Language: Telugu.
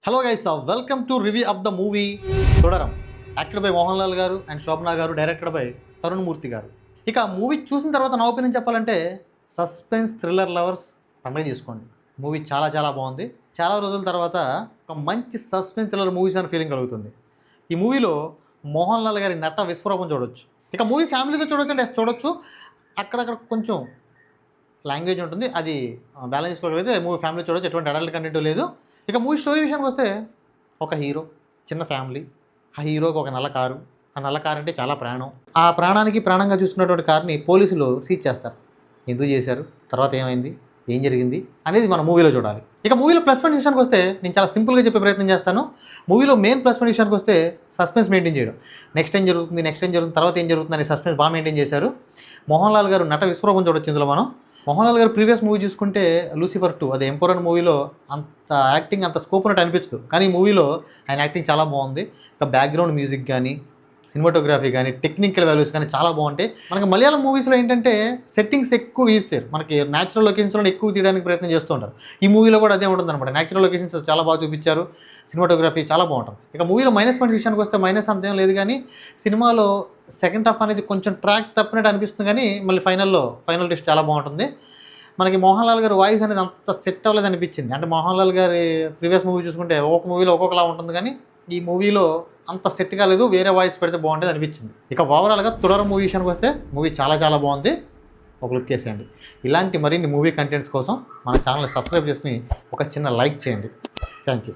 Hello guys, welcome to review of the movie చూడరం. యాక్టెడ్ బై మోహన్ లాల్ గారు అండ్ శోభనా గారు, డైరెక్టెడ్ బై తరుణ్ మూర్తి గారు. ఇక మూవీ చూసిన తర్వాత నా ఒపీనియన్ చెప్పాలంటే సస్పెన్స్ థ్రిల్లర్ లవర్స్ పండుగ చేసుకోండి. మూవీ చాలా చాలా బాగుంది. చాలా రోజుల తర్వాత ఒక మంచి సస్పెన్స్ థ్రిల్లర్ మూవీస్ అనే ఫీలింగ్ కలుగుతుంది. ఈ మూవీలో మోహన్ లాల్ గారి నట విశ్వరూపం చూడొచ్చు. ఇక మూవీ ఫ్యామిలీతో చూడొచ్చు అంటే చూడొచ్చు. అక్కడక్కడ కొంచెం లాంగ్వేజ్ ఉంటుంది, అది బ్యాలెన్స్ చేసుకోగలిగితే మూవీ ఫ్యామిలీ చూడొచ్చు. ఎటువంటి అడల్ట్ కంటెంట్ లేదు. ఇక మూవీ స్టోరీ విషయానికి వస్తే ఒక హీరో, చిన్న ఫ్యామిలీ, ఆ హీరోకి ఒక నల్ల కారు. ఆ నల్ల కారు అంటే చాలా ప్రాణం. ఆ ప్రాణానికి ప్రాణంగా చూసుకున్నటువంటి కార్ని పోలీసులు సీజ్ చేస్తారు. ఎందుకు చేశారు, తర్వాత ఏమైంది, ఏం జరిగింది అనేది మన మూవీలో చూడాలి. ఇక మూవీలో ప్లస్ పాయింట్ విషయానికి వస్తే నేను చాలా సింపుల్గా చెప్పే ప్రయత్నం చేస్తాను. మూవీలో మెయిన్ ప్లస్ పాయింట్ విషయానికి వస్తే సస్పెన్స్ మెయింటైన్ చేయడం. నెక్స్ట్ ఏం జరుగుతుంది, తర్వాత ఏం జరుగుతుంది అనే సస్పెన్స్ బాగా మెయింటైన్ చేశారు. మోహన్ లాల్ గారు నట విశ్వరూపం చూడొచ్చు ఇందులో మనం. మోహన్ లాల్ గారు ప్రీవియస్ మూవీ చూసుకుంటే లూసిఫర్ 2, అది ఎంపరర్ మూవీలో అంత యాక్టింగ్ అంత స్కోప్ ఉన్నట్టు అనిపించదు, కానీ ఈ మూవీలో ఆయన యాక్టింగ్ చాలా బాగుంది. ఇంకా బ్యాక్గ్రౌండ్ మ్యూజిక్ కానీ, సినిమాటోగ్రఫీ కానీ, టెక్నికల్ వాల్యూస్ కానీ చాలా బాగుంటాయి. మనకి మలయాళం మూవీస్లో ఏంటంటే సెట్టింగ్స్ ఎక్కువ యూజ్ చేయరు, మనకి న్యాచురల్ లొకేషన్స్లో ఎక్కువ తీయడానికి ప్రయత్నం చేస్తూ ఉంటారు. ఈ మూవీలో కూడా అదే ఉంటుంది అనమాట. న్యాచురల్ లొకేషన్స్ చాలా బాగా చూపించారు, సినిమాటోగ్రఫీ చాలా బాగుంటుంది. ఇక మూవీలో మైనస్ పాయింట్ విషయానికి వస్తే మైనస్ అంతేం లేదు, కానీ సినిమాలో సెకండ్ హాఫ్ అనేది కొంచెం ట్రాక్ తప్పినట్టు అనిపిస్తుంది, కానీ మళ్ళీ ఫైనల్ టెస్ట్ చాలా బాగుంటుంది. మనకి మోహన్ లాల్ గారి వాయిస్ అనేది అంత సెట్ అవ్వలేదు అనిపించింది. అంటే మోహన్ లాల్ గారి ప్రీవియస్ మూవీ చూసుకుంటే ఒక్కొక్క మూవీలో ఒక్కొక్కలా ఉంటుంది, కానీ ఈ మూవీలో అంత సెట్ కాలేదు. వేరే వాయిస్ పెడితే బాగుంటుంది అనిపించింది. ఇక ఓవరాల్గా తుడరం మూవీ విషయానికి వస్తే మూవీ చాలా చాలా బాగుంది. ఒక లుక్ వేసేయండి. ఇలాంటి మరిన్ని మూవీ కంటెంట్స్ కోసం మన ఛానల్ని సబ్స్క్రైబ్ చేసుకుని ఒక చిన్న లైక్ చేయండి. Thank you.